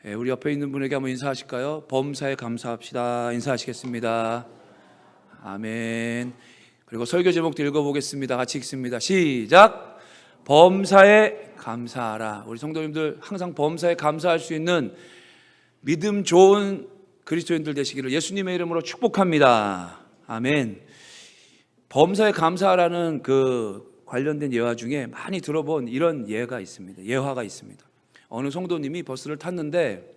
우리 옆에 있는 분에게 한번 인사하실까요? 범사에 감사합시다. 인사하시겠습니다. 아멘. 그리고 설교 제목도 읽어보겠습니다. 같이 읽습니다. 시작. 범사에 감사하라. 우리 성도님들 항상 범사에 감사할 수 있는 믿음 좋은 그리스도인들 되시기를 예수님의 이름으로 축복합니다. 아멘. 범사에 감사하라는 그 관련된 예화 중에 많이 들어본 이런 예가 있습니다. 예화가 있습니다. 어느 성도님이 버스를 탔는데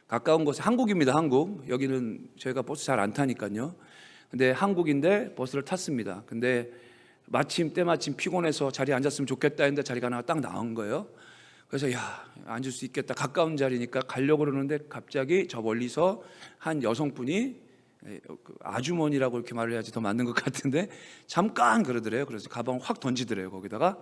가까운 곳에 한국입니다. 한국. 여기는 저희가 버스 잘 안 타니까요. 근데 한국인데 버스를 탔습니다. 근데 때마침 피곤해서 자리에 앉았으면 좋겠다 했는데 자리가 하나 딱 나온 거예요. 그래서 앉을 수 있겠다. 가까운 자리니까 가려고 그러는데 갑자기 저 멀리서 한 여성분이 아주머니라고 이렇게 말을 해야지 더 맞는 것 같은데 잠깐 그러더래요. 그래서 가방을 확 던지더래요. 거기다가.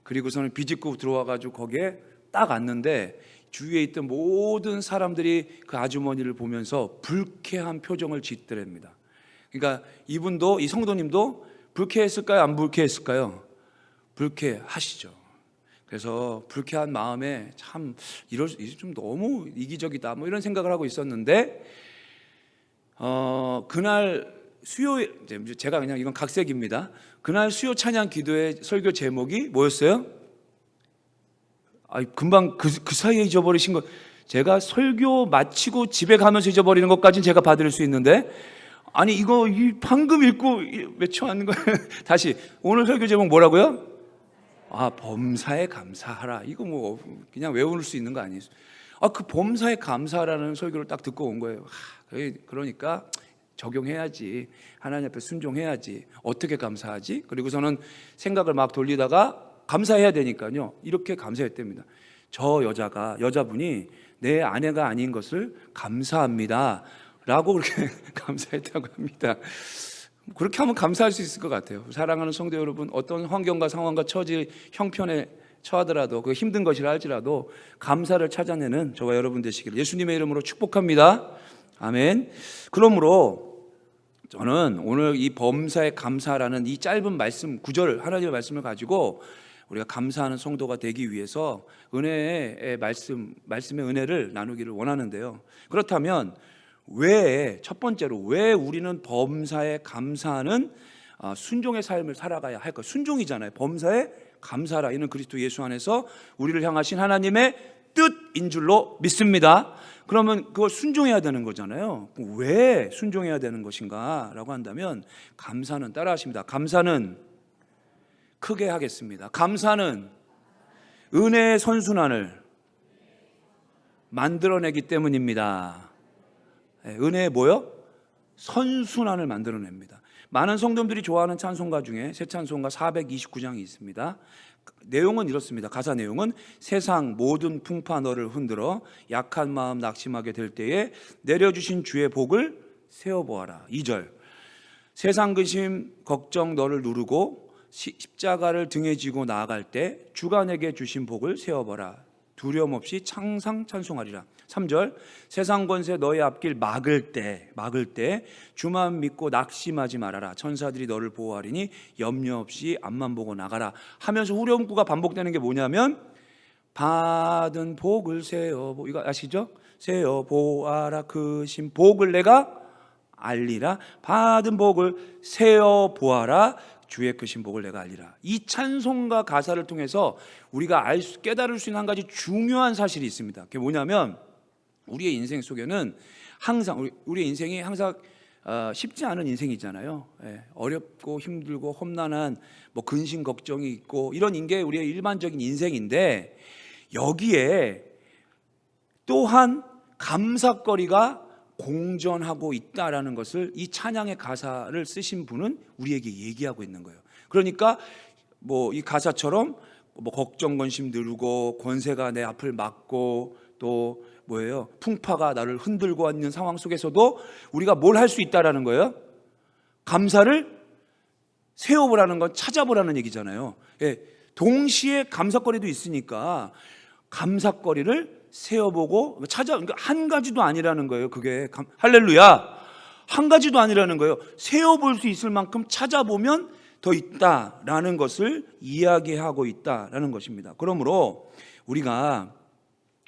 그리고서는 비집고 들어와가지고 거기에 딱 앉는데 주위에 있던 모든 사람들이 그 아주머니를 보면서 불쾌한 표정을 짓더랍니다. 그러니까 이분도, 이 성도님도 불쾌했을까요? 안 불쾌했을까요? 불쾌하시죠. 그래서 불쾌한 마음에 참 좀 너무 이기적이다 뭐 이런 생각을 하고 있었는데 그날 수요일, 제가 그냥 이건 각색입니다. 그날 수요 찬양 기도의 설교 제목이 뭐였어요? 금방 그 사이에 잊어버리신 거. 제가 설교 마치고 집에 가면서 잊어버리는 것까지는 제가 받을 수 있는데 이거 방금 읽고 외쳐하는 거예요. 다시 오늘 설교 제목 뭐라고요? 범사에 감사하라. 이거 뭐 그냥 외울 수 있는 거 아니에요? 그 범사에 감사하라는 설교를 딱 듣고 온 거예요. 그러니까 적용해야지. 하나님 앞에 순종해야지. 어떻게 감사하지? 그리고서는 생각을 막 돌리다가 감사해야 되니까요. 이렇게 감사했답니다. 여자분이 내 아내가 아닌 것을 감사합니다 라고 그렇게 감사했다고 합니다. 그렇게 하면 감사할 수 있을 것 같아요. 사랑하는 성도 여러분, 어떤 환경과 상황과 처지 형편에 처하더라도 그 힘든 것이라 할지라도 감사를 찾아내는 저와 여러분 되시기를 예수님의 이름으로 축복합니다. 아멘. 그러므로 저는 오늘 이 범사에 감사라는 이 짧은 말씀, 구절 하나님의 말씀을 가지고 우리가 감사하는 성도가 되기 위해서 은혜의 말씀의 은혜를 나누기를 원하는데요. 그렇다면 첫 번째로 왜 우리는 범사에 감사하는 순종의 삶을 살아가야 할까? 순종이잖아요. 범사에 감사하라. 이는 그리스도 예수 안에서 우리를 향하신 하나님의 뜻인 줄로 믿습니다. 그러면 그걸 순종해야 되는 거잖아요. 왜 순종해야 되는 것인가 라고 한다면 감사는, 따라하십니다. 감사는, 크게 하겠습니다. 감사는 은혜의 선순환을 만들어내기 때문입니다. 은혜의 뭐요? 선순환을 만들어냅니다. 많은 성도들이 좋아하는 찬송가 중에 새 찬송가 429장이 있습니다. 내용은 이렇습니다. 가사 내용은 세상 모든 풍파 너를 흔들어 약한 마음 낙심하게 될 때에 내려주신 주의 복을 세어보아라. 2절 세상 근심 걱정 너를 누르고 십자가를 등에 지고 나아갈 때 주가 내게 주신 복을 세어보라. 두려움 없이 창상 찬송하리라. 3절 세상 권세 너의 앞길 막을 때 주만 믿고 낙심하지 말아라. 천사들이 너를 보호하리니 염려 없이 앞만 보고 나가라 하면서 후렴구가 반복되는 게 뭐냐면 받은 복을 세어보, 이거 아시죠? 세어보아라. 크신 복을 내가 알리라. 받은 복을 세어보아라. 주의 크신 복을 내가 알리라. 이 찬송가 가사를 통해서 우리가 깨달을 수 있는 한 가지 중요한 사실이 있습니다. 그게 뭐냐면 우리의 인생 속에는 항상 우리의 인생이 항상 쉽지 않은 인생이잖아요. 어렵고 힘들고 험난한 근심 걱정이 있고 이런 게 우리의 일반적인 인생인데 여기에 또한 감사거리가 공존하고 있다라는 것을 이 찬양의 가사를 쓰신 분은 우리에게 얘기하고 있는 거예요. 그러니까 이 가사처럼 걱정 근심 누르고 권세가 내 앞을 막고 또 풍파가 나를 흔들고 있는 상황 속에서도 우리가 뭘 할 수 있다라는 거예요? 감사를 세워보라는 건 찾아보라는 얘기잖아요. 동시에 감사거리도 있으니까 감사거리를 세어보고 그러니까 한 가지도 아니라는 거예요. 그게 할렐루야, 한 가지도 아니라는 거예요. 세어볼 수 있을 만큼 찾아보면 더 있다라는 것을 이야기하고 있다라는 것입니다. 그러므로 우리가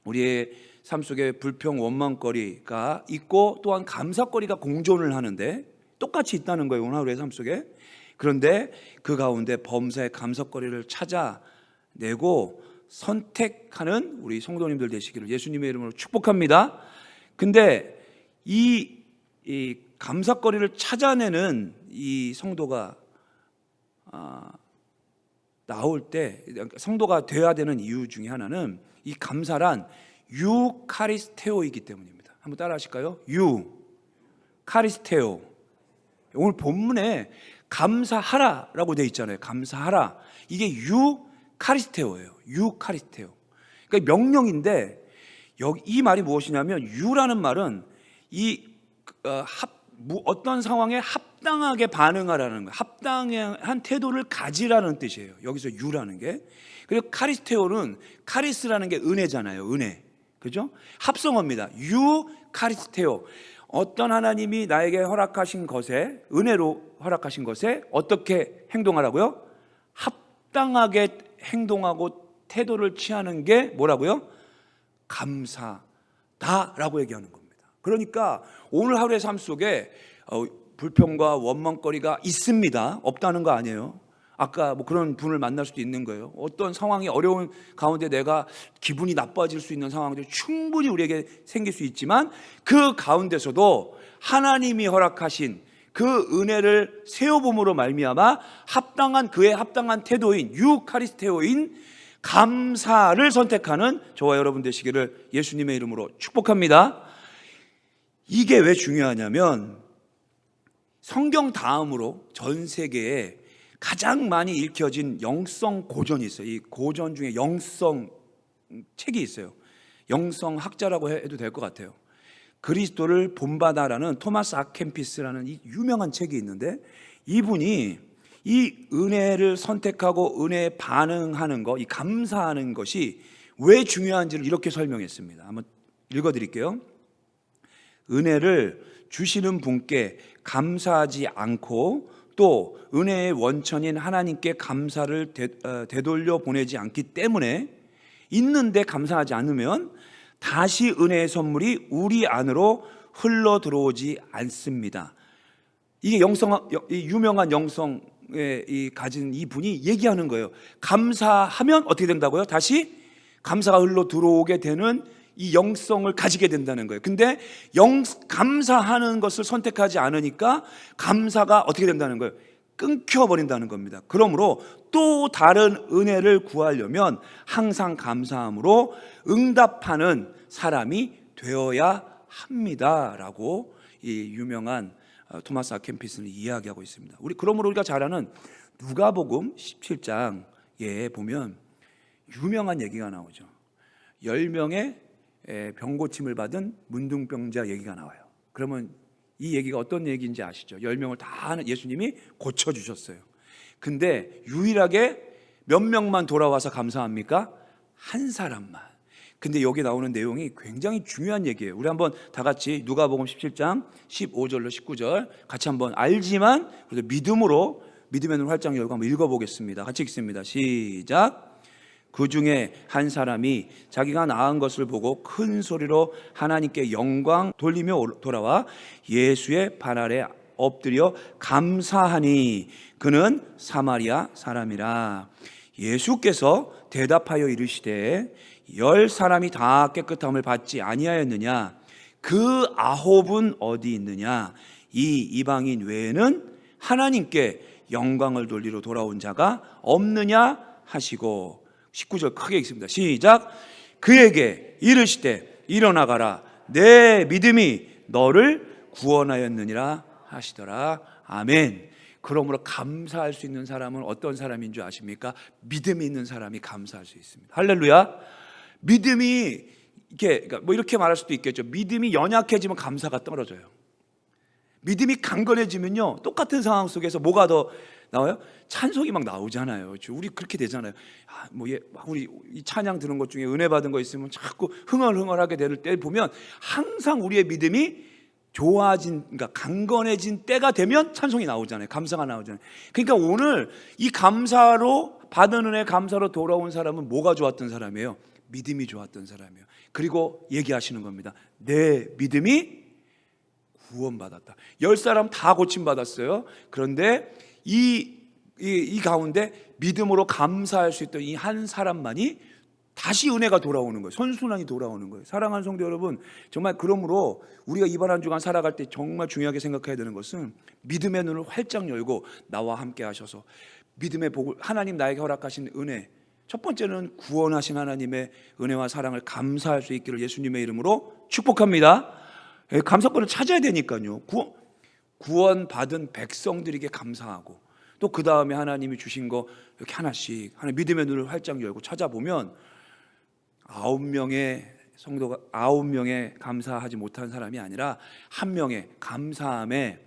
우리의 삶 속에 불평, 원망거리가 있고 또한 감사거리가 공존을 하는데 똑같이 있다는 거예요, 오늘 하루의 삶 속에. 그런데 그 가운데 범사의 감사거리를 찾아내고 선택하는 우리 성도님들 되시기를 예수님의 이름으로 축복합니다. 근데 이 감사거리를 찾아내는 이 성도가 나올 때, 성도가 되어야 되는 이유 중에 하나는 이 감사란 유카리스테오이기 때문입니다. 한번 따라 하실까요? 유카리스테오. 오늘 본문에 감사하라라고 되어 있잖아요. 감사하라. 이게 유카리스테오예요. 유카리스테오. 그러니까 명령인데 이 말이 무엇이냐면 유라는 말은 어떤 상황에 합당하게 반응하라는 거예요. 합당한 태도를 가지라는 뜻이에요. 여기서 유라는 게. 그리고 카리스테오는 카리스라는 게 은혜잖아요. 은혜. 그죠? 합성어입니다. 유카리스테오. 어떤 하나님이 나에게 허락하신 것에, 은혜로 허락하신 것에 어떻게 행동하라고요? 합당하게 행동하고 태도를 취하는 게 뭐라고요? 감사다라고 얘기하는 겁니다. 그러니까 오늘 하루의 삶 속에 불평과 원망거리가 있습니다. 없다는 거 아니에요. 아까 뭐 그런 분을 만날 수도 있는 거예요. 어떤 상황이 어려운 가운데 내가 기분이 나빠질 수 있는 상황들이 충분히 우리에게 생길 수 있지만 그 가운데서도 하나님이 허락하신 그 은혜를 세워봄으로 말미암아 그의 합당한 태도인 유카리스테오인 감사를 선택하는 저와 여러분 되시기를 예수님의 이름으로 축복합니다. 이게 왜 중요하냐면 성경 다음으로 전 세계에 가장 많이 읽혀진 영성 고전이 있어요. 이 고전 중에 영성 책이 있어요. 영성학자라고 해도 될 것 같아요. 그리스도를 본받아라는 토마스 아켐피스라는 이 유명한 책이 있는데 이분이 이 은혜를 선택하고 은혜에 반응하는 것, 이 감사하는 것이 왜 중요한지를 이렇게 설명했습니다. 한번 읽어드릴게요. 은혜를 주시는 분께 감사하지 않고 또 은혜의 원천인 하나님께 감사를 되돌려 보내지 않기 때문에 있는데 감사하지 않으면 다시 은혜의 선물이 우리 안으로 흘러 들어오지 않습니다. 이게 유명한 영성에 가진 이 분이 얘기하는 거예요. 감사하면 어떻게 된다고요? 다시 감사가 흘러 들어오게 되는 이 영성을 가지게 된다는 거예요. 근데 감사하는 것을 선택하지 않으니까 감사가 어떻게 된다는 거예요? 끊겨버린다는 겁니다. 그러므로 또 다른 은혜를 구하려면 항상 감사함으로 응답하는 사람이 되어야 합니다라고 이 유명한 토마스 아켐피스는 이야기하고 있습니다. 그러므로 우리가 잘 아는 누가복음 17장에 보면 유명한 얘기가 나오죠. 10명의 병고침을 받은 문둥병자 얘기가 나와요. 그러면 이 얘기가 어떤 얘기인지 아시죠? 10명을 다 예수님이 고쳐주셨어요. 근데 유일하게 몇 명만 돌아와서 감사합니까? 한 사람만. 근데 여기 나오는 내용이 굉장히 중요한 얘기예요. 우리 한번 다 같이 누가복음 17장 15절로 19절 같이 한번 알지만 그래도 믿음의 눈을 활짝 열고 한번 읽어보겠습니다. 같이 읽습니다. 시작. 그 중에 한 사람이 자기가 낳은 것을 보고 큰 소리로 하나님께 영광 돌리며 돌아와 예수의 발 아래 엎드려 감사하니 그는 사마리아 사람이라. 예수께서 대답하여 이르시되 10사람이 다 깨끗함을 받지 아니하였느냐? 그 9은 어디 있느냐? 이 이방인 외에는 하나님께 영광을 돌리러 돌아온 자가 없느냐 하시고 19절 크게 읽습니다. 시작. 그에게 이르시되 일어나가라 내 믿음이 너를 구원하였느니라 하시더라. 아멘. 그러므로 감사할 수 있는 사람은 어떤 사람인 줄 아십니까? 믿음이 있는 사람이 감사할 수 있습니다. 할렐루야. 믿음이 이렇게 말할 수도 있겠죠. 믿음이 연약해지면 감사가 떨어져요. 믿음이 강건해지면요, 똑같은 상황 속에서 뭐가 더 나와요? 찬송이 막 나오잖아요. 우리 그렇게 되잖아요. 우리 이 찬양 들은 것 중에 은혜 받은 거 있으면 자꾸 흥얼흥얼하게 될 때 보면 항상 우리의 믿음이 그러니까 강건해진 때가 되면 찬송이 나오잖아요. 감사가 나오잖아요. 그러니까 오늘 이 감사로 받은 은혜 감사로 돌아온 사람은 뭐가 좋았던 사람이에요? 믿음이 좋았던 사람이에요. 그리고 얘기하시는 겁니다. 내 믿음이 구원받았다. 10사람 다 고침받았어요. 그런데 이 가운데 믿음으로 감사할 수 있던 이 한 사람만이 다시 은혜가 돌아오는 거예요. 선순환이 돌아오는 거예요. 사랑하는 성도 여러분, 정말 그러므로 우리가 이번 한 주간 살아갈 때 정말 중요하게 생각해야 되는 것은 믿음의 눈을 활짝 열고 나와 함께 하셔서 믿음의 복을, 하나님 나에게 허락하신 은혜, 첫 번째는 구원하신 하나님의 은혜와 사랑을 감사할 수 있기를 예수님의 이름으로 축복합니다. 감사권을 찾아야 되니까요. 구원받은 백성들에게 감사하고 또 그 다음에 하나님이 주신 거 이렇게 하나씩 믿음의 눈을 활짝 열고 찾아보면 9명의 성도가 9명의 감사하지 못한 사람이 아니라 1명의 감사함에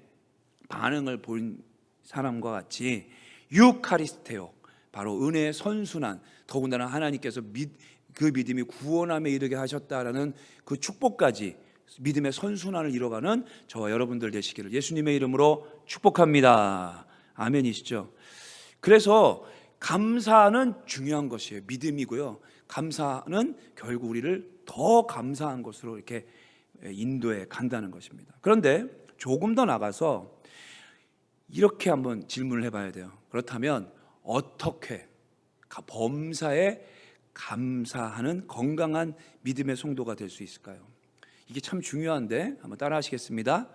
반응을 본 사람과 같이 유카리스테오, 바로 은혜의 선순환, 더군다나 하나님께서 그 믿음이 구원함에 이르게 하셨다라는 그 축복까지 믿음의 선순환을 이뤄가는 저와 여러분들 되시기를 예수님의 이름으로 축복합니다. 아멘이시죠? 그래서 감사는 중요한 것이에요. 믿음이고요. 감사는 결국 우리를 더 감사한 것으로 이렇게 인도해 간다는 것입니다. 그런데 조금 더 나가서 이렇게 한번 질문을 해봐야 돼요. 그렇다면 어떻게 범사에 감사하는 건강한 믿음의 성도가 될 수 있을까요? 이게 참 중요한데 한번 따라 하시겠습니다.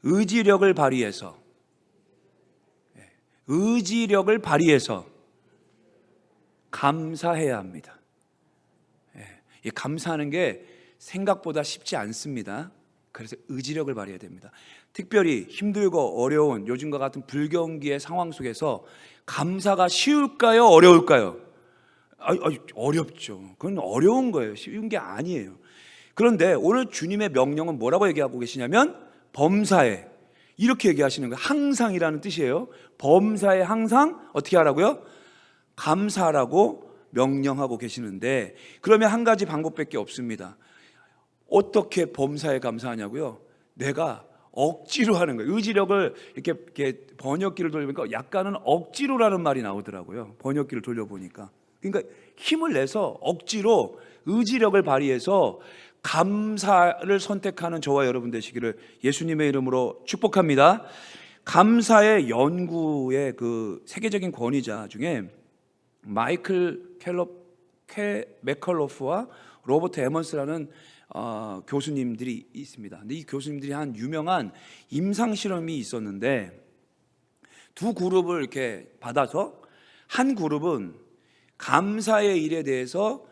의지력을 발휘해서 감사해야 합니다. 이 감사하는 게 생각보다 쉽지 않습니다. 그래서 의지력을 발휘해야 됩니다. 특별히 힘들고 어려운 요즘과 같은 불경기의 상황 속에서 감사가 쉬울까요? 어려울까요? 어렵죠. 그건 어려운 거예요. 쉬운 게 아니에요. 그런데 오늘 주님의 명령은 뭐라고 얘기하고 계시냐면 범사에, 이렇게 얘기하시는 거예요. 항상이라는 뜻이에요. 범사에 항상 어떻게 하라고요? 감사하라고 명령하고 계시는데, 그러면 한 가지 방법밖에 없습니다. 어떻게 범사에 감사하냐고요? 내가 억지로 하는 거예요. 의지력을 이렇게 번역기를 돌려보니까 약간은 억지로라는 말이 나오더라고요. 번역기를 돌려보니까. 그러니까 힘을 내서 억지로 의지력을 발휘해서 감사를 선택하는 저와 여러분 되시기를 예수님의 이름으로 축복합니다. 감사의 연구의 그 세계적인 권위자 중에 마이클 맥컬로프와 로버트 에먼스라는 교수님들이 있습니다. 근데 이 교수님들이 한 유명한 임상 실험이 있었는데, 두 그룹을 이렇게 받아서 한 그룹은 감사의 일에 대해서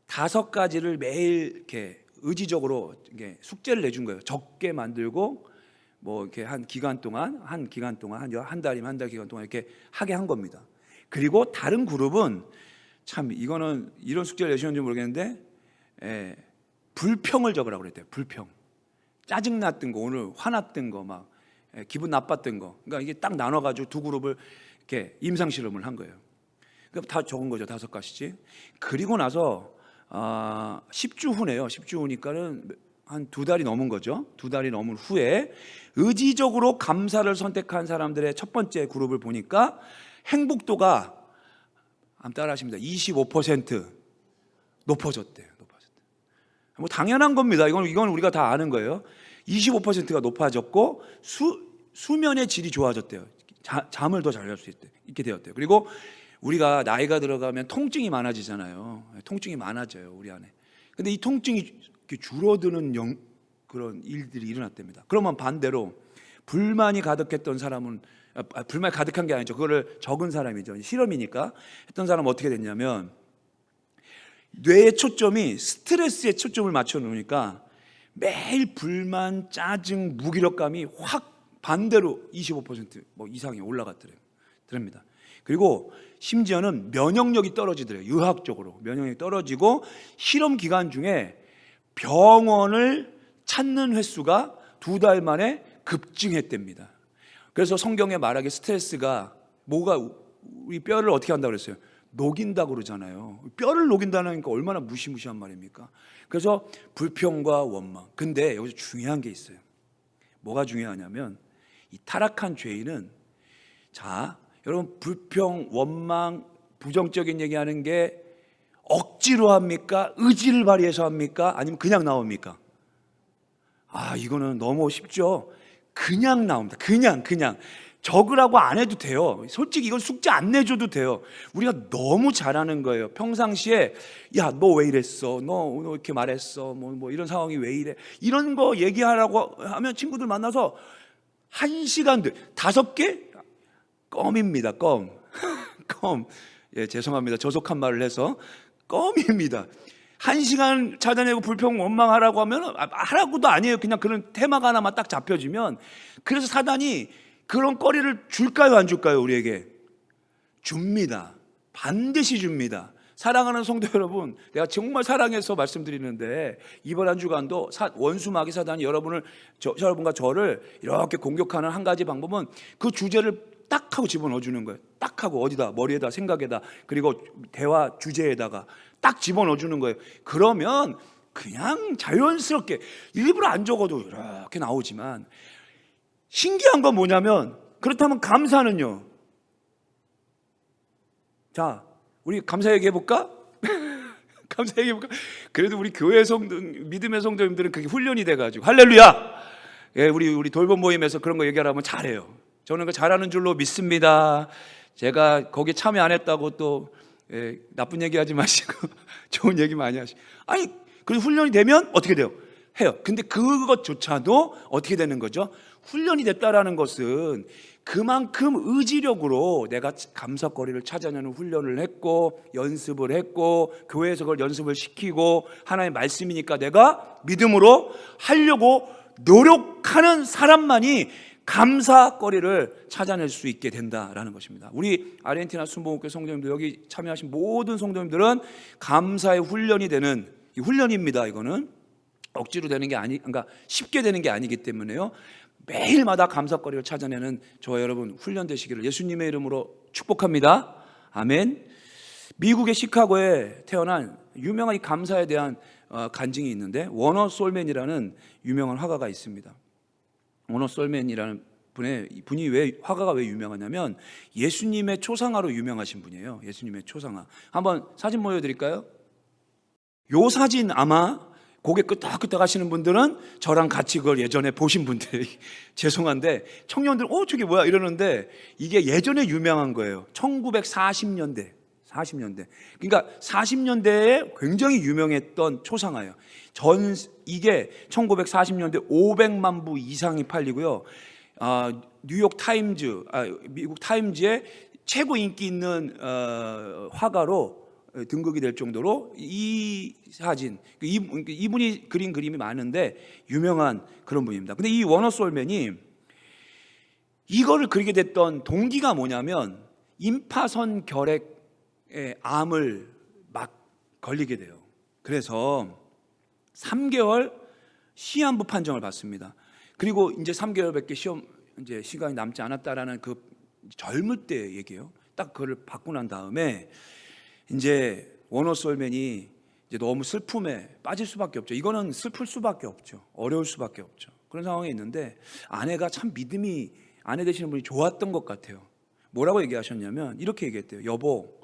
5가지를 매일 이렇게 의지적으로 이렇게 숙제를 내준 거예요. 적게 만들고 뭐 이렇게 한 기간 동안 한 달이면 한 달 기간 동안 이렇게 하게 한 겁니다. 그리고 다른 그룹은 참 이거는 이런 숙제를 내주셨는지 모르겠는데 불평을 적으라고 그랬대요. 불평, 짜증 났던 거, 오늘 화났던 거, 막 기분 나빴던 거. 그러니까 이게 딱 나눠가지고 두 그룹을 이렇게 임상 실험을 한 거예요. 그럼 다 적은 거죠. 5가지씩. 그리고 나서 10주 후네요. 10주 후니까는 한 2달이 넘은 거죠. 2달이 넘은 후에 의지적으로 감사를 선택한 사람들의 첫 번째 그룹을 보니까 행복도가, 한번 따라 하십니다, 25% 높아졌대요. 뭐 당연한 겁니다. 이건 우리가 다 아는 거예요. 25%가 높아졌고 수면의 질이 좋아졌대요. 잠을 더 잘 잘 수 있게 되었대요. 그리고 우리가 나이가 들어가면 통증이 많아지잖아요. 통증이 많아져요, 우리 안에. 근데 이 통증이 줄어드는 그런 일들이 일어났답니다. 그러면 반대로 불만이 가득했던 사람은, 불만이 가득한 게 아니죠. 그거를 적은 사람이죠. 실험이니까 했던 사람은 어떻게 됐냐면, 뇌의 초점이 스트레스에 초점을 맞춰 놓으니까 매일 불만, 짜증, 무기력감이 확 반대로 25% 뭐 이상이 올라갔더랍니다. 그리고 심지어는 면역력이 떨어지더래요. 의학적으로 면역력이 떨어지고, 실험 기간 중에 병원을 찾는 횟수가 2달 만에 급증했답니다. 그래서 성경에 말하기에 스트레스가 우리 뼈를 어떻게 한다고 그랬어요? 녹인다고 그러잖아요. 뼈를 녹인다는 게 얼마나 무시무시한 말입니까? 그래서 불평과 원망. 근데 여기서 중요한 게 있어요. 뭐가 중요하냐면, 이 타락한 죄인은, 자, 여러분, 불평, 원망, 부정적인 얘기하는 게 억지로 합니까? 의지를 발휘해서 합니까? 아니면 그냥 나옵니까? 이거는 너무 쉽죠. 그냥 나옵니다. 그냥 적으라고 안 해도 돼요. 솔직히 이건 숙제 안 내줘도 돼요. 우리가 너무 잘하는 거예요. 평상시에 야, 너 왜 이랬어? 너 이렇게 말했어? 뭐 이런 상황이 왜 이래? 이런 거 얘기하라고 하면 친구들 만나서 1시간, 5개? 껌입니다. 껌. 껌. 예, 죄송합니다. 저속한 말을 해서 껌입니다. 1시간 찾아내고 불평 원망하라고 하면 하라고도 아니에요. 그냥 그런 테마가 하나만 딱 잡혀지면. 그래서 사단이 그런 거리를 줄까요, 안 줄까요? 우리에게 줍니다. 반드시 줍니다. 사랑하는 성도 여러분, 내가 정말 사랑해서 말씀드리는데 이번 한 주간도 원수 마귀 사단이 여러분과 저를 이렇게 공격하는 한 가지 방법은 그 주제를 딱 하고 집어넣어 주는 거예요. 딱 하고 어디다, 머리에다, 생각에다, 그리고 대화 주제에다가 딱 집어넣어 주는 거예요. 그러면 그냥 자연스럽게 일부러 안 적어도 이렇게 나오지만, 신기한 건 뭐냐면, 그렇다면 감사는요. 자, 우리 감사 얘기해볼까? 감사 얘기해볼까? 그래도 우리 교회 믿음의 성도님들은 그게 훈련이 돼가지고, 할렐루야! 예, 우리 돌봄 모임에서 그런 거 얘기하라면 잘해요. 저는 그 잘하는 줄로 믿습니다. 제가 거기 참여 안 했다고 또 나쁜 얘기하지 마시고 좋은 얘기 많이 하시고. 그 훈련이 되면 어떻게 돼요? 해요. 근데 그것조차도 어떻게 되는 거죠? 훈련이 됐다라는 것은 그만큼 의지력으로 내가 감사거리를 찾아내는 훈련을 했고, 연습을 했고, 교회에서 그걸 연습을 시키고, 하나님의 말씀이니까 내가 믿음으로 하려고 노력하는 사람만이 감사거리를 찾아낼 수 있게 된다라는 것입니다. 우리 아르헨티나 순복음교회 성도님들, 여기 참여하신 모든 성도님들은 감사의 훈련이 되는 이 훈련입니다. 이거는 억지로 되는 게 그러니까 쉽게 되는 게 아니기 때문에요. 매일마다 감사거리를 찾아내는 저와 여러분 훈련되시기를 예수님의 이름으로 축복합니다. 아멘. 미국의 시카고에 태어난 유명한 이 감사에 대한 간증이 있는데, 워너 솔맨이라는 유명한 화가가 있습니다. 워너 솔맨이라는 분이 화가가 왜 유명하냐면 예수님의 초상화로 유명하신 분이에요. 예수님의 초상화. 한번 사진 보여드릴까요? 요 사진 아마 고개 끄덕끄덕 하시는 분들은 저랑 같이 그걸 예전에 보신 분들이 죄송한데, 청년들 저게 뭐야 이러는데, 이게 예전에 유명한 거예요. 1940년대. 그러니까 40년대에 굉장히 유명했던 초상화예요. 이게 1940년대 500만 부 이상이 팔리고요. 뉴욕 타임즈, 미국 타임즈에 최고 인기 있는 화가로 등극이 될 정도로 이 사진, 이분이 그린 그림이 많은데 유명한 그런 분입니다. 근데 이 워너 솔맨이 이거를 그리게 됐던 동기가 뭐냐면, 임파선 결핵의 암을 막 걸리게 돼요. 그래서 3개월 시한부 판정을 받습니다. 그리고 이제 3개월밖에 시간이 남지 않았다라는 그 젊을 때 얘기예요. 딱 그걸 받고 난 다음에 이제 워너 솔맨이 이제 너무 슬픔에 빠질 수밖에 없죠. 이거는 슬플 수밖에 없죠. 어려울 수밖에 없죠. 그런 상황에 있는데, 아내가 참 믿음이, 아내 되시는 분이 좋았던 것 같아요. 뭐라고 얘기하셨냐면 이렇게 얘기했대요. 여보,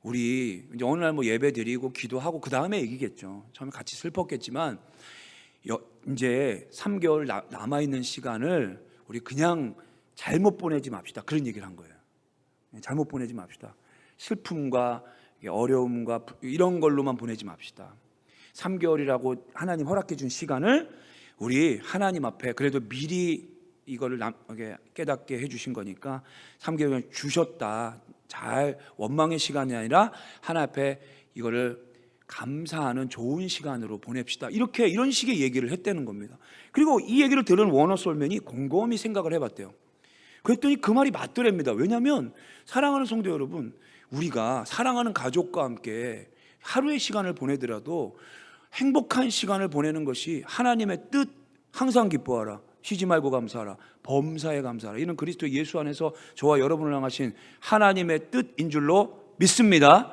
우리 이제 어느 날 예배 드리고 기도하고 그 다음에 얘기겠죠. 처음에 같이 슬펐겠지만 이제 3개월 남아있는 시간을 우리 그냥 잘못 보내지 맙시다. 그런 얘기를 한 거예요. 잘못 보내지 맙시다. 슬픔과 어려움과 이런 걸로만 보내지 맙시다. 3개월이라고 하나님 허락해 준 시간을 우리 하나님 앞에 그래도 미리 이거를 깨닫게 해주신 거니까 3개월 주셨다. 잘 원망의 시간이 아니라 하나님 앞에 이거를 감사하는 좋은 시간으로 보냅시다. 이런 식의 얘기를 했다는 겁니다. 그리고 이 얘기를 들은 워너 솔맨이 곰곰이 생각을 해봤대요. 그랬더니 그 말이 맞더랍니다. 왜냐하면 사랑하는 성도 여러분, 우리가 사랑하는 가족과 함께 하루의 시간을 보내더라도 행복한 시간을 보내는 것이 하나님의 뜻, 항상 기뻐하라, 쉬지 말고 감사하라, 범사에 감사하라, 이런 그리스도 예수 안에서 저와 여러분을 향하신 하나님의 뜻인 줄로 믿습니다.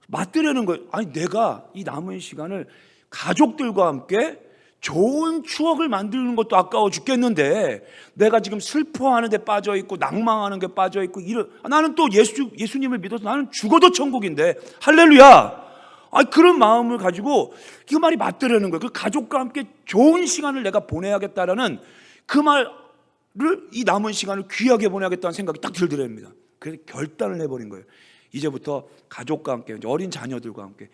맞들려는 거예요. 아니, 내가 이 남은 시간을 가족들과 함께 좋은 추억을 만드는 것도 아까워 죽겠는데, 내가 지금 슬퍼하는 데 빠져 있고 낭망하는 게 빠져 있고 나는 또 예수님을 믿어서 나는 죽어도 천국인데, 할렐루야. 그런 마음을 가지고 그 말이 맞더라는 거예요. 그 가족과 함께 좋은 시간을 내가 보내야겠다라는 그 말을, 이 남은 시간을 귀하게 보내야겠다는 생각이 딱 들더랍니다. 그래서 결단을 해버린 거예요. 이제부터 가족과 함께, 어린 자녀들과 함께,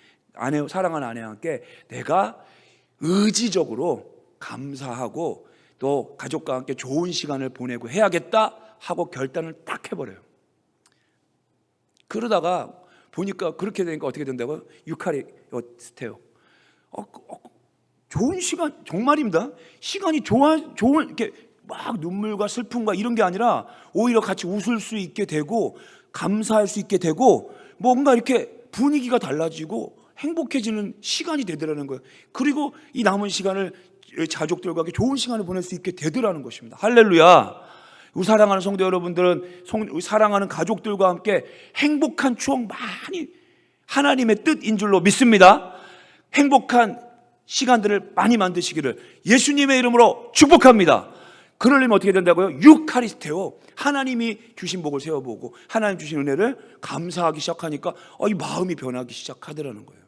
사랑하는 아내와 함께 내가 의지적으로 감사하고 또 가족과 함께 좋은 시간을 보내고 해야겠다 하고 결단을 딱 해버려요. 그러다가 보니까 그렇게 되니까 어떻게 된다고요? 유카리스테요. 좋은 시간, 정말입니다. 시간이 좋은 이렇게 막 눈물과 슬픔과 이런 게 아니라 오히려 같이 웃을 수 있게 되고 감사할 수 있게 되고 뭔가 이렇게 분위기가 달라지고 행복해지는 시간이 되더라는 거예요. 그리고 이 남은 시간을 가족들과 좋은 시간을 보낼 수 있게 되더라는 것입니다. 할렐루야. 우리 사랑하는 성도 여러분들은 사랑하는 가족들과 함께 행복한 추억 많이, 하나님의 뜻인 줄로 믿습니다. 행복한 시간들을 많이 만드시기를 예수님의 이름으로 축복합니다. 그러려면 어떻게 된다고요? 유카리스테오, 하나님이 주신 복을 세워보고 하나님 주신 은혜를 감사하기 시작하니까 이 마음이 변하기 시작하더라는 거예요.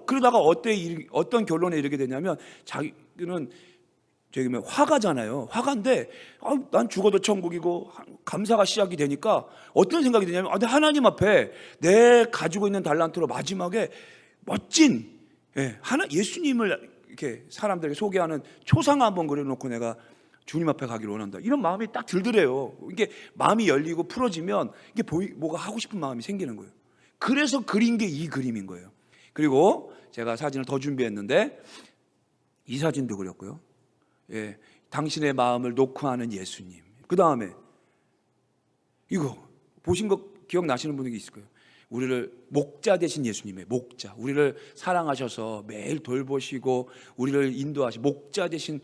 그러다가 어떤 결론에 이르게 되냐면, 자기는 화가잖아요. 화가인데 난 죽어도 천국이고 감사가 시작이 되니까 어떤 생각이 드냐면, 하나님 앞에 내 가지고 있는 달란트로 마지막에 멋진 예수님을 이렇게 사람들에게 소개하는 초상 한번 그려놓고 내가 주님 앞에 가기를 원한다. 이런 마음이 딱 들더래요. 이게 마음이 열리고 풀어지면 이게 뭐가 하고 싶은 마음이 생기는 거예요. 그래서 그린 게 이 그림인 거예요. 그리고 제가 사진을 더 준비했는데 이 사진도 그렸고요. 당신의 마음을 놓고 하는 예수님. 그 다음에 이거 보신 거 기억나시는 분이 있을 거예요. 우리를 목자 되신 예수님의 목자, 우리를 사랑하셔서 매일 돌보시고 우리를 인도하시고 목자 되신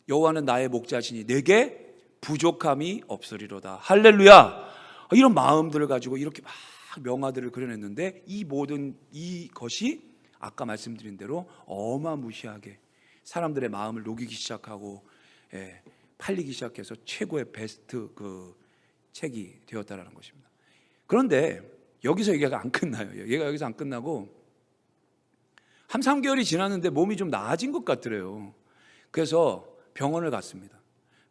여호와는 나의 목자시니 내게 부족함이 없으리로다. 할렐루야. 이런 마음들을 가지고 이렇게 막 명화들을 그려냈는데 이 모든 이것이 아까 말씀드린 대로 어마무시하게 사람들의 마음을 녹이기 시작하고 팔리기 시작해서 최고의 베스트 그 책이 되었다라는 것입니다. 그런데 여기서 얘기가 안 끝나요. 얘가 여기서 안 끝나고 한 3개월이 지났는데 몸이 좀 나아진 것 같더래요. 그래서 병원을 갔습니다.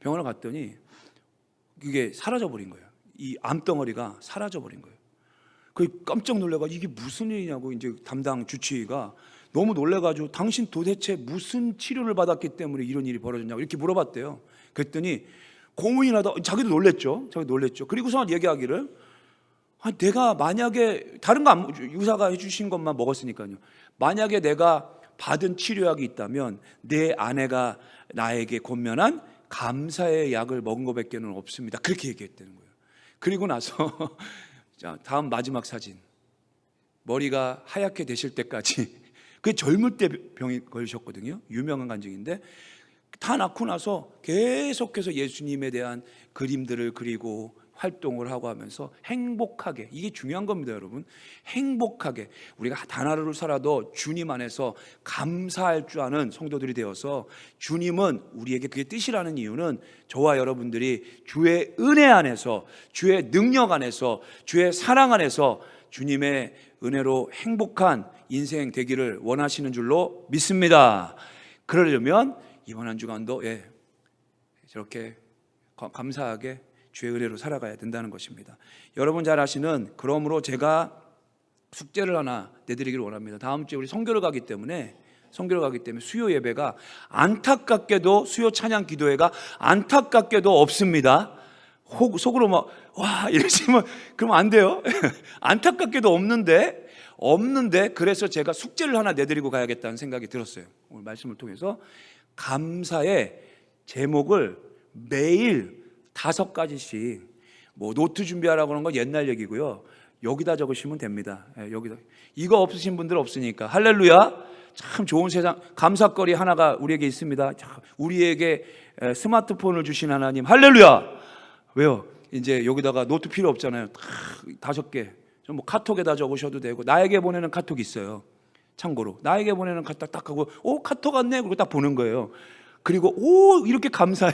병원을 갔더니 이게 사라져버린 거예요. 이 암덩어리가 사라져버린 거예요. 그 깜짝 놀래가지고 이게 무슨 일이냐고 이제 담당 주치의가 너무 놀래가지고 당신 도대체 무슨 치료를 받았기 때문에 이런 일이 벌어졌냐고 이렇게 물어봤대요. 그랬더니 고민하다 자기도 놀랬죠. 그리고서 얘기하기를 내가 만약에 다른 거 의사가 해주신 것만 먹었으니까요. 만약에 내가 받은 치료약이 있다면 내 아내가 나에게 권면한 감사의 약을 먹은 것밖에는 없습니다. 그렇게 얘기했다는 거예요. 그리고 나서 자, 다음 마지막 사진. 머리가 하얗게 되실 때까지 그 젊을 때 병이 걸리셨거든요. 유명한 간증인데 다 낳고 나서 계속해서 예수님에 대한 그림들을 그리고 활동을 하고 하면서 행복하게, 이게 중요한 겁니다, 여러분. 행복하게 우리가 단 하루를 살아도 주님 안에서 감사할 줄 아는 성도들이 되어서, 주님은 우리에게 그게 뜻이라는 이유는 저와 여러분들이 주의 은혜 안에서, 주의 능력 안에서, 주의 사랑 안에서 주님의 은혜로 행복한 인생 되기를 원하시는 줄로 믿습니다. 그러려면 이번 한 주간도 저렇게 감사하게 주의 은혜로 살아가야 된다는 것입니다. 여러분 잘 아시는, 그러므로 제가 숙제를 하나 내드리기를 원합니다. 다음 주에 우리 선교를 가기 때문에 수요 예배가 안타깝게도, 수요 찬양 기도회가 안타깝게도 없습니다. 속으로 막 와 이러시면 그러면 안 돼요. 안타깝게도 없는데 그래서 제가 숙제를 하나 내드리고 가야겠다는 생각이 들었어요. 오늘 말씀을 통해서 감사의 제목을 매일 5가지씩, 뭐 노트 준비하라고 하는 건 옛날 얘기고요. 여기다 적으시면 됩니다. 여기다. 이거 없으신 분들 없으니까. 할렐루야. 참 좋은 세상, 감사거리 하나가 우리에게 있습니다. 우리에게 스마트폰을 주신 하나님, 할렐루야. 왜요? 이제 여기다가 노트 필요 없잖아요. 5개. 뭐 카톡에다 적으셔도 되고, 나에게 보내는 카톡이 있어요. 참고로 나에게 보내는 카톡 딱 하고 카톡 왔네, 그리고 딱 보는 거예요. 그리고 이렇게 감사해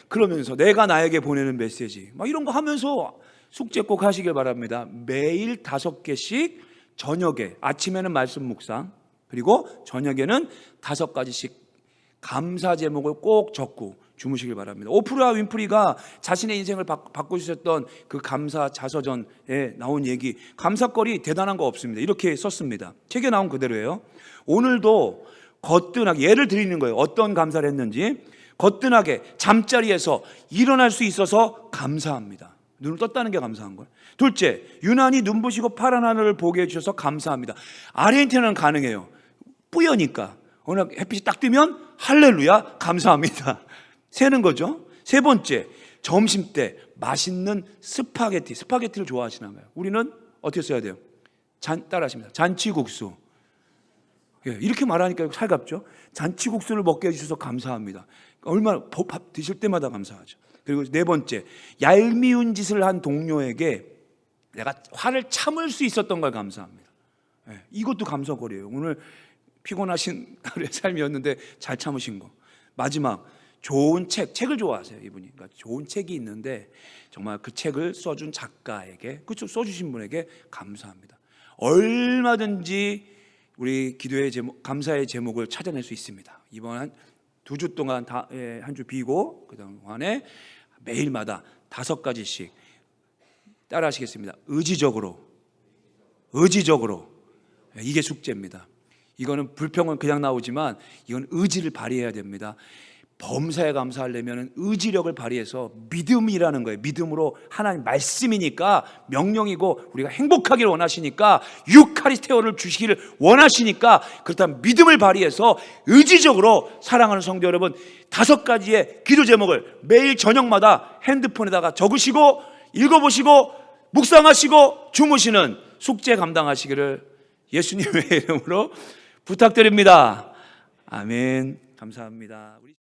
그러면서 내가 나에게 보내는 메시지 막 이런 거 하면서 숙제 꼭 하시길 바랍니다. 매일 5개씩 저녁에, 아침에는 말씀 묵상, 그리고 저녁에는 5가지씩 감사 제목을 꼭 적고 주무시길 바랍니다. 오프라 윈프리가 자신의 인생을 바꾸셨던 그 감사 자서전에 나온 얘기, 감사거리 대단한 거 없습니다. 이렇게 썼습니다. 책에 나온 그대로예요. 오늘도 거뜬하게, 예를 드리는 거예요. 어떤 감사를 했는지. 거뜬하게 잠자리에서 일어날 수 있어서 감사합니다. 눈을 떴다는 게 감사한 거예요. 둘째, 유난히 눈부시고 파란 하늘을 보게 해주셔서 감사합니다. 아르헨티나는 가능해요. 뿌여니까. 어느 햇빛이 딱 뜨면 할렐루야 감사합니다. 새는 거죠. 세 번째, 점심때 맛있는 스파게티를 좋아하시나 봐요. 우리는 어떻게 써야 돼요? 따라하십니다. 잔치국수. 예, 이렇게 말하니까 살갑죠. 잔치국수를 먹게 해주셔서 감사합니다. 얼마나 밥 드실 때마다 감사하죠. 그리고 네 번째, 얄미운 짓을 한 동료에게 내가 화를 참을 수 있었던 걸 감사합니다. 예, 이것도 감사거리예요. 오늘 피곤하신 하루의 삶이었는데 잘 참으신 거. 마지막, 좋은 책을 좋아하세요, 이분이. 그러니까 좋은 책이 있는데 정말 그 책을 써준 작가에게, 그렇죠, 써주신 분에게 감사합니다. 얼마든지 우리 기도의 제목, 감사의 제목을 찾아낼 수 있습니다. 이번 한 2주 동안 한 주 비고 그동안에 매일마다 5가지씩 따라하시겠습니다. 의지적으로. 이게 숙제입니다. 이거는 불평은 그냥 나오지만 이건 의지를 발휘해야 됩니다. 범사에 감사하려면 의지력을 발휘해서 믿음이라는 거예요. 믿음으로 하나님 말씀이니까, 명령이고 우리가 행복하기를 원하시니까, 유카리스테오를 주시기를 원하시니까, 그렇다면 믿음을 발휘해서 의지적으로, 사랑하는 성도 여러분, 5가지의 기도 제목을 매일 저녁마다 핸드폰에다가 적으시고 읽어보시고 묵상하시고 주무시는 숙제 감당하시기를 예수님의 이름으로 부탁드립니다. 아멘. 감사합니다.